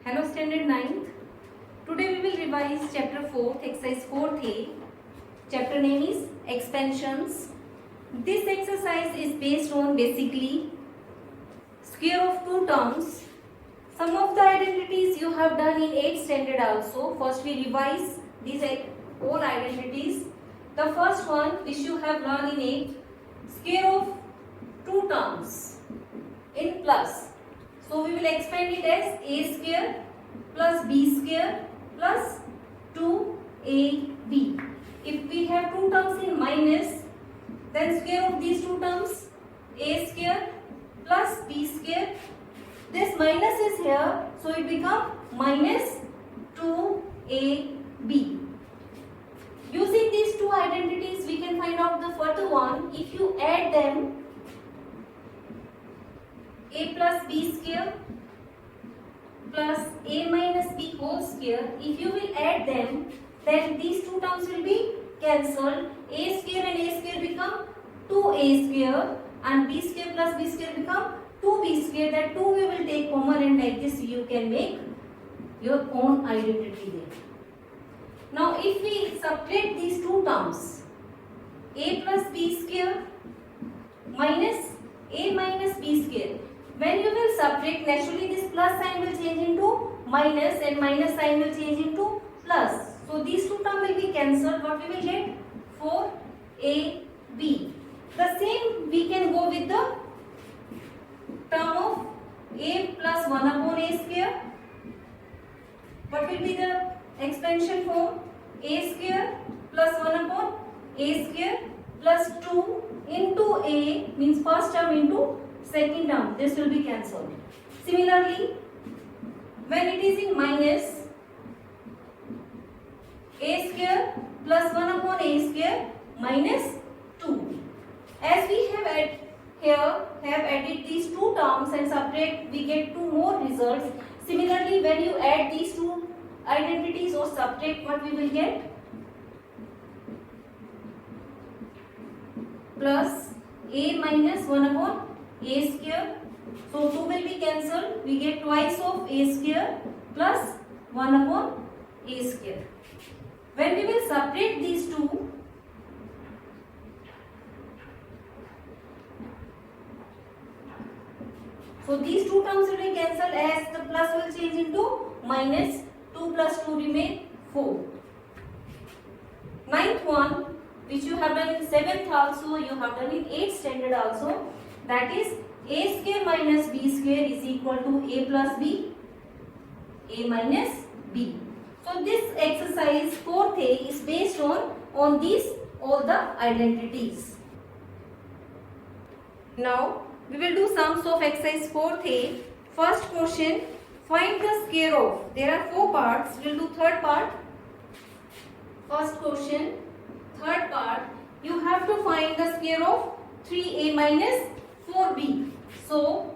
Hello Standard 9th. Today we will revise chapter 4th, exercise 4th. Chapter name is expansions. This exercise is based on basically square of two terms. Some of the identities you have done in 8th standard also. First we revise these all identities. The first one which you have learned in 8th, square of two terms in plus. So we will expand it as a square plus b square plus 2ab. If we have two terms in minus, then square of these two terms a square plus b square. This minus is here, so it becomes minus 2ab. Using these two identities, we can find out the further one. If you add them, a plus b square plus a minus b whole square, if you will add them, then these two terms will be cancelled. A square and a square become 2a square and b square plus b square become 2b square. That 2 we will take common, and like this you can make your own identity there. Now if we subtract these two terms, a plus b square minus a minus b square, when you will subtract, naturally this plus sign will change into minus and minus sign will change into plus. So these two terms will be cancelled. What we will get? 4ab. The same we can go with the term of a plus 1 upon a square. What will be the expansion form? A square plus 1 upon a square plus 2 into a, means first term into second term. This will be cancelled. Similarly, when it is in minus, a square plus 1 upon a square minus 2. As we have added these two terms and subtract, we get two more results. Similarly, when you add these two identities or subtract, what we will get? Plus a minus 1 upon a square. So 2 will be cancelled. We get twice of a square plus 1 upon a square. When we will subtract these two, so these two terms will be cancelled as the plus will change into minus. 2 plus 2 remain 4. Ninth one, which you have done in 7th also, you have done in 8th standard also, that is a square minus b square is equal to a plus b, a minus b. So this exercise 4th is based on these all the identities. Now we will do sums of exercise 4th. First question, find the square of. There are 4 parts. We will do third part. First question, third part, you have to find the square of 3a minus 4b. So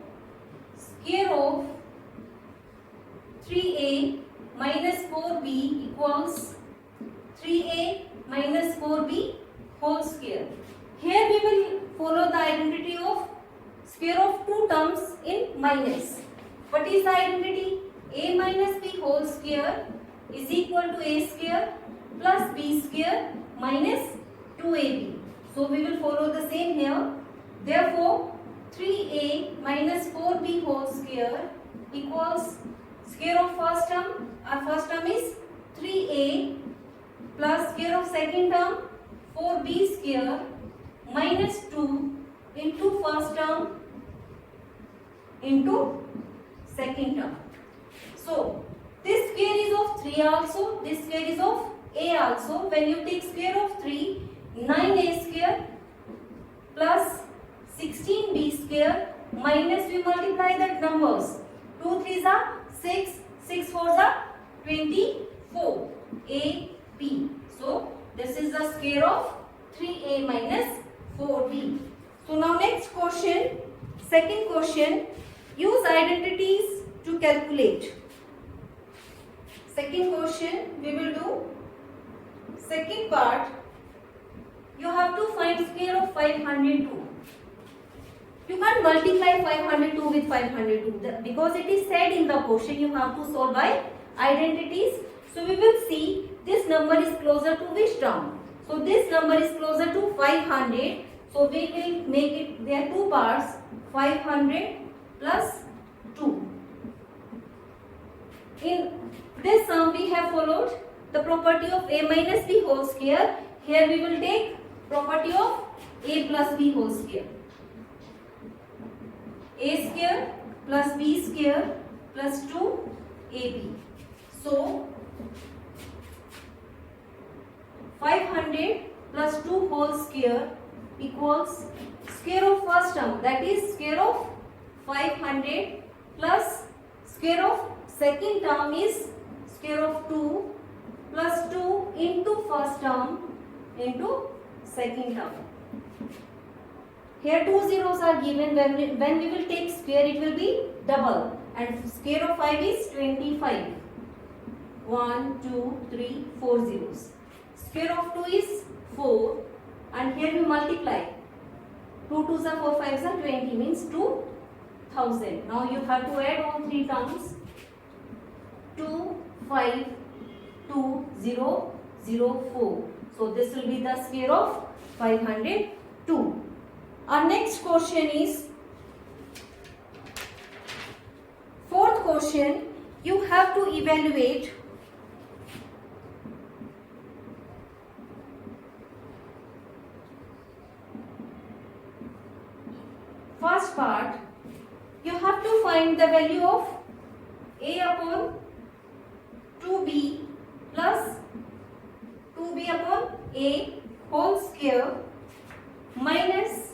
square of 3a minus 4b equals 3a minus 4b whole square. Here we will follow the identity of square of two terms in minus. What is the identity? A minus b whole square is equal to a square plus b square minus 2ab. So we will follow the same here. Therefore 3a minus 4b whole square equals square of first term. Our first term is 3a plus square of second term 4b square minus 2 into first term into second term. So this square is of 3 also, this square is of a also. When you take square of 3, 9a square plus 16b square minus, we multiply that numbers. 2 3s are 6, 6 4s are 24, ab. So this is the square of 3a minus 4b. So now next question, second question, use identities to calculate. Second question we will do. Second part, you have to find square of 502. You can't multiply 502 with 502 because it is said in the question you have to solve by identities. So we will see this number is closer to which term. So this number is closer to 500. So we will make it, there are two parts, 500 plus 2. In this sum we have followed the property of a minus b whole square. Here we will take property of a plus b whole square. A square plus b square plus 2ab. So 500 plus 2 whole square equals square of first term, that is square of 500 plus square of second term is square of 2 plus 2 into first term into second term. Here two zeros are given. When we will take square, it will be double, and square of 5 is 25. 1, 2, 3, 4 zeros. Square of 2 is 4, and here we multiply. 2 2s are 4, 5s are 20, means 2000. Now you have to add all three terms. 2, 5, 2, 0, 0, 4. So this will be the square of 502. Our next question is fourth question. You have to evaluate first part. You have to find the value of a upon 2b plus 2b upon a whole square minus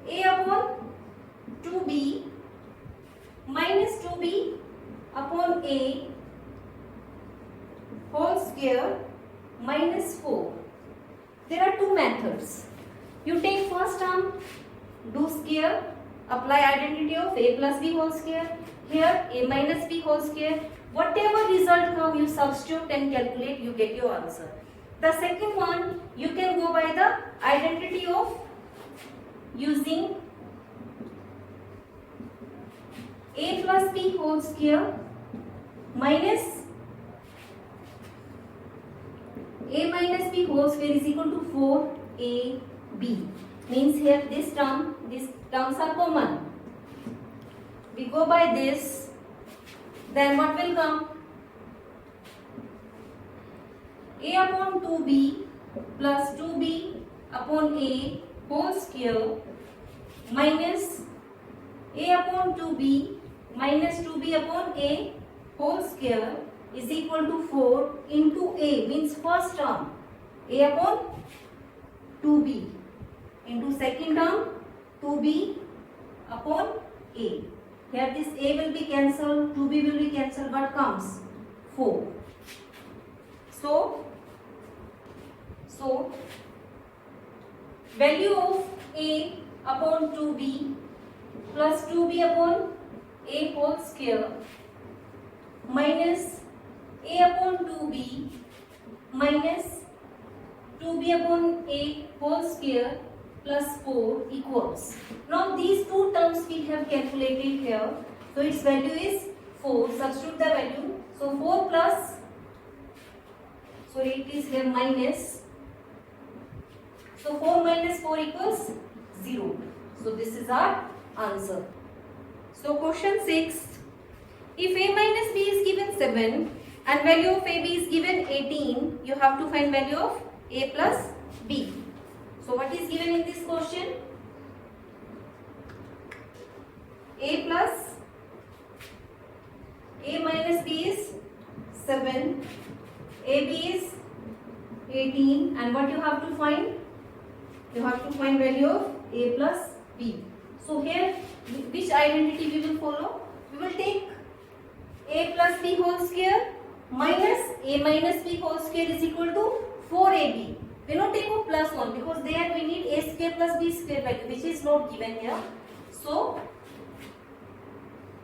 a upon 2b minus 2b upon a whole square minus 4. There are two methods. You take first term, do square, apply identity of a plus b whole square. Here a minus b whole square. Whatever result come, you substitute and calculate, you get your answer. The second one, you can go by the identity of using a plus b whole square minus a minus b whole square is equal to 4ab. Means here these terms are common. We go by this, then what will come? A upon 2b plus 2b upon a whole square minus a upon 2b minus 2b upon a whole square is equal to 4 into a, means first term, a upon 2b into second term 2b upon a. Here this a will be cancelled, 2b will be cancelled, what comes? 4. So value of a upon 2b plus 2b upon a whole square minus a upon 2b minus 2b upon a whole square plus 4 equals. Now these two terms we have calculated here. So its value is 4. Substitute the value. So 4 plus, sorry, it is here minus. So 4 minus 4 equals 0. So this is our answer. So question 6. If a minus b is given 7 and value of ab is given 18, you have to find value of a plus b. So what is given in this question? A minus b is 7, ab is 18, and what you have to find? You have to find value of a plus b. So here which identity we will follow? We will take a plus b whole square minus a minus b whole square is equal to 4ab. We not take a plus 1 because there we need a square plus b square value, which is not given here. So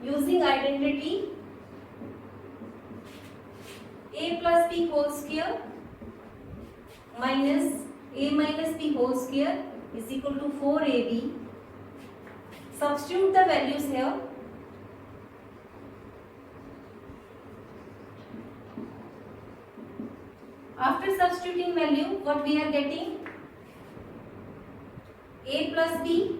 using identity a plus b whole square minus a minus b whole square is equal to 4ab substitute the values here. After substituting value, what we are getting? A plus b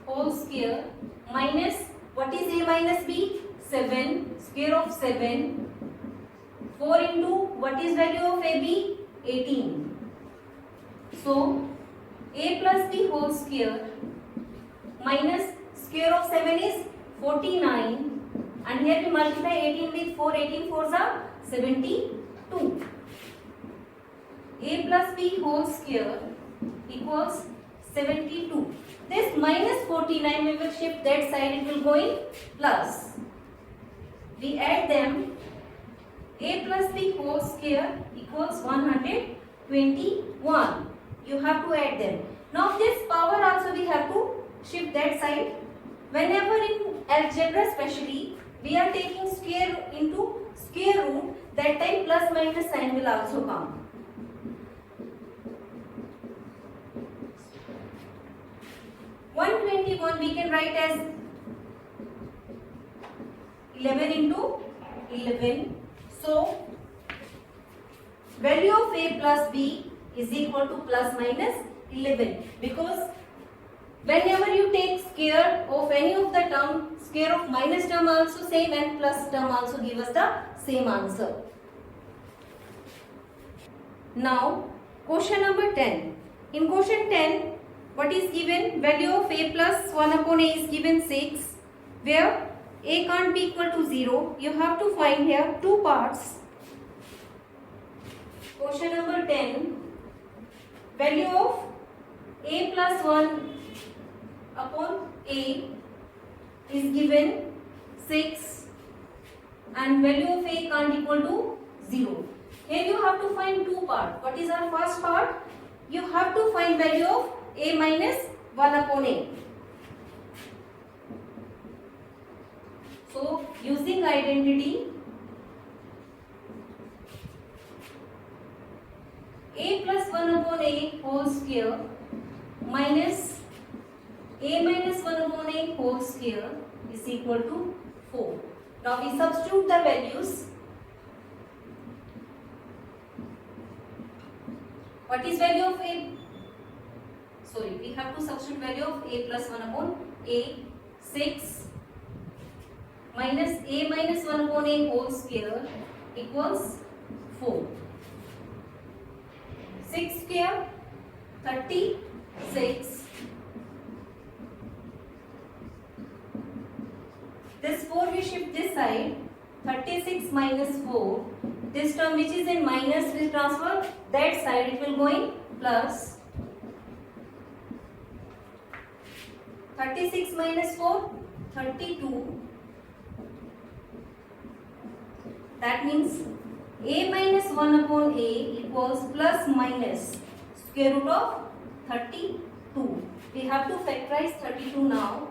whole square minus, what is a minus b? 7, square of 7. 4 into, what is value of ab? 18. So, a plus b whole square minus square of 7 is 49, and here we multiply 18 with 4, 18 4s are 72. A plus b whole square equals 72. This minus 49 we will shift that side, it will go in plus. We add them. A plus b whole square equals 121. You have to add them. Now this power also we have to shift that side. Whenever in algebra especially we are taking square into square root, that time plus minus sign will also come. 121 we can write as 11 into 11. So value of a plus b is equal to plus minus 11, because whenever you take square of any of the term, square of minus term also same and plus term also give us the same answer. Now question number 10. In question 10, what is given? Value of a plus 1 upon a is given 6, where a can't be equal to 0. You have to find here two parts. Question number 10. Value of a plus 1 upon a is given 6, and value of a can't equal to 0. Here you have to find two parts. What is our first part? You have to find value of a minus 1 upon a. So using identity, a plus 1 upon a whole square minus a minus 1 upon a whole square is equal to 4. Now we substitute the values. What is value of a? Sorry, we have to substitute value of a plus 1 upon a. 6 minus a minus 1 upon a whole square equals 4. 6 square 36. This 4 we shift this side. 36 minus 4. This term which is in minus will transfer that side. It will go in plus. 36 minus 4, 32. That means a minus 1 upon a equals plus minus square root of 32. We have to factorize 32 now.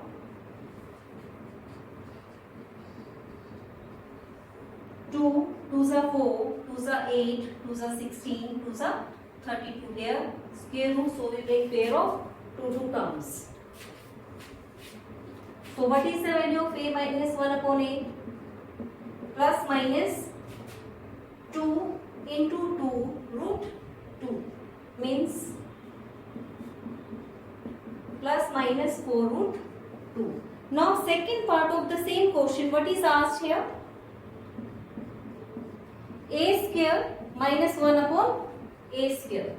Two, 2s are 4, 2s are 8, 2s are 16, 2s are 32. There square root, so we make pair of two terms. So what is the value of a minus 1 upon a? Plus minus 2 into 2 root 2 means plus minus 4 root 2. Now second part of the same question, what is asked here? A square minus 1 upon a square.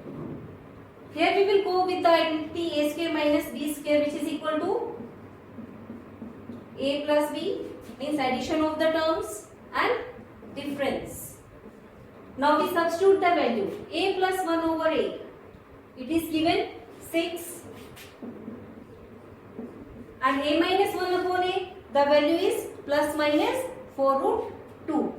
Here we will go with the identity a square minus b square, which is equal to a plus b, means addition of the terms and difference. Now we substitute the value a plus 1 over a. It is given 6, and a minus 1 upon a, the value is plus minus 4 root 2.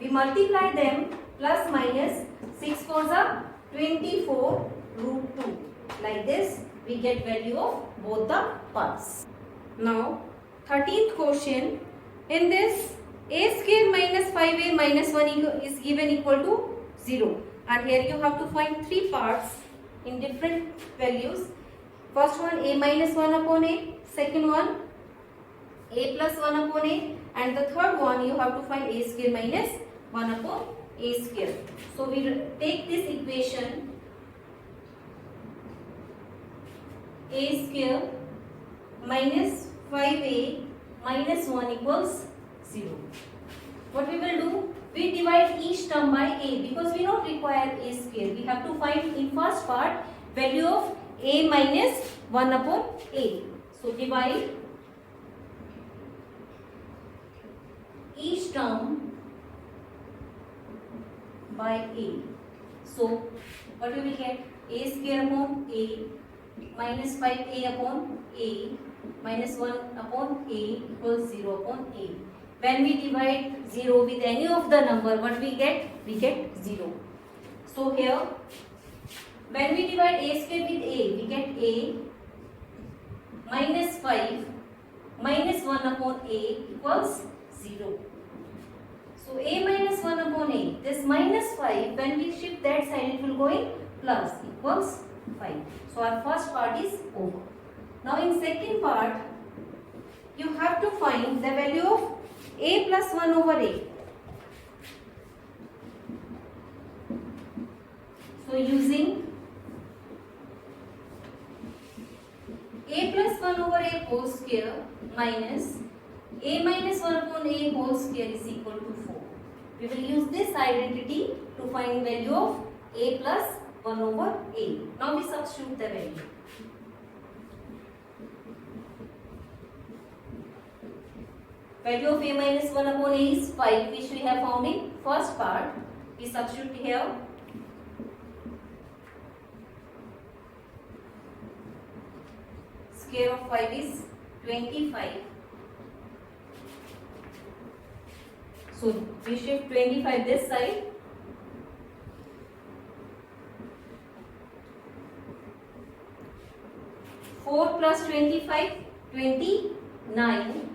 We multiply them, plus minus 6 4s are 24 root 2. Like this we get value of both the parts. Now 13th question. In this, a square minus 5a minus 1 is given equal to 0. And here you have to find three parts in different values. First one a minus 1 upon a, second one a plus 1 upon a, and the third one you have to find a square minus 1 upon a square. So we take this equation a square minus 5a minus 1 equals 0. What we will do? We divide each term by a because we don't require a square. We have to find in first part value of a minus 1 upon a. So divide each term by a. So what we will get? A square upon a minus 5a upon a minus 1 upon a equals 0 upon a. When we divide 0 with any of the number, what we get? We get 0. So here, when we divide a square with a, we get a minus 5 minus 1 upon a equals 0. So a minus 1 upon a, this minus 5, when we shift that side, it will go in plus equals 5. So our first part is over. Now in second part, you have to find the value of a plus 1 over a. So using a plus 1 over a whole square minus a minus 1 upon a whole square is equal to 4. We will use this identity to find value of a plus 1 over a. Now we substitute the value. Value of a minus 1 upon a is 5, which we have found in first part. We substitute here. Square of 5 is 25. So we shift 25 this side. Four plus 25, 29.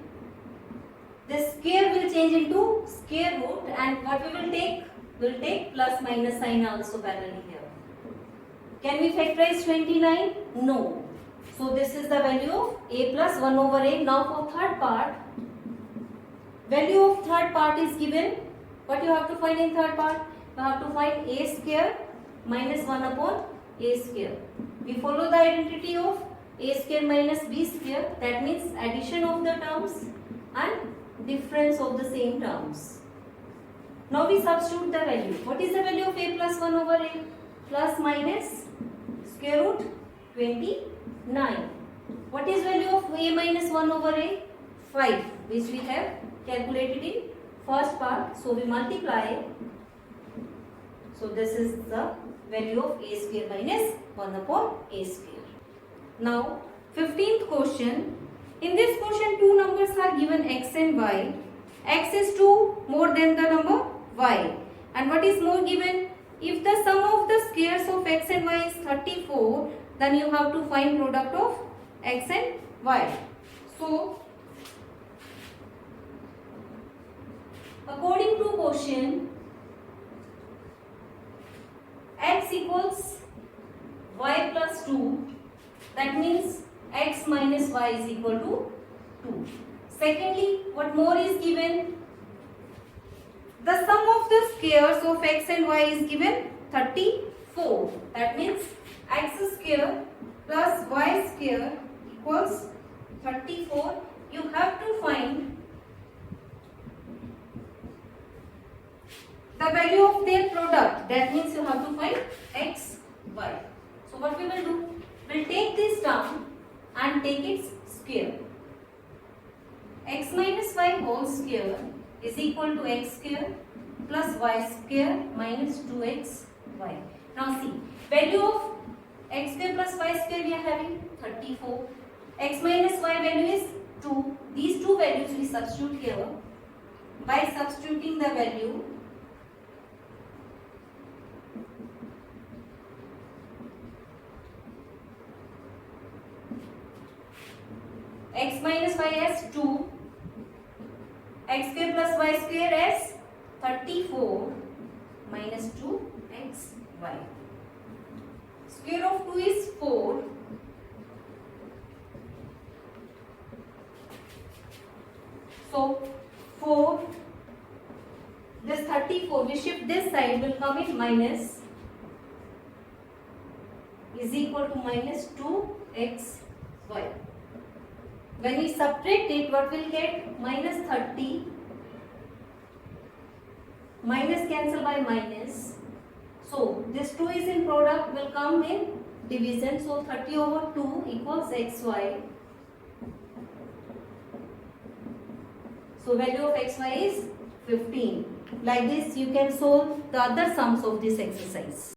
The square will change into square root, and what we will take? We'll take plus minus sign also parallelly here. Can we factorize 29? No. So this is the value of a plus 1 over a. Now for third part, value of third part is given. What you have to find in third part? You have to find a square minus 1 upon a square. We follow the identity of a square minus b square. That means addition of the terms and difference of the same terms. Now we substitute the value. What is the value of a plus 1 over a? Plus minus square root 29. What is value of a minus 1 over a? 5, which we have calculated in first part. So we multiply. So this is the value of a square minus 1 upon a square. Now 15th question. In this question, two numbers are given x and y. X is 2 more than the number y. And what is more given? If the sum of the squares of x and y is 34, then you have to find product of x and y. So, according to question, x equals y plus 2. That means x minus y is equal to 2. Secondly, what more is given? The sum of the squares of x and y is given 34. That means x square plus y square equals 34. You have to find the value of their product. That means you have to find x, y. So what we will do? We'll take this term and take its square. X minus y whole square is equal to x square plus y square minus 2xy. Now see, value of x square plus y square we are having 34. X minus y value is 2. These two values we substitute here. By substituting the value, x minus y as 2, x square plus y square as 34 minus 2xy. Square of 2 is 4. So 4, this 34, we shift this side, will come in minus, is equal to minus 2xy. When we subtract it, what will get? Minus 30, minus cancel by minus. So this 2 is in product, will come in division. So 30 over 2 equals xy. So value of xy is 15. Like this you can solve the other sums of this exercise.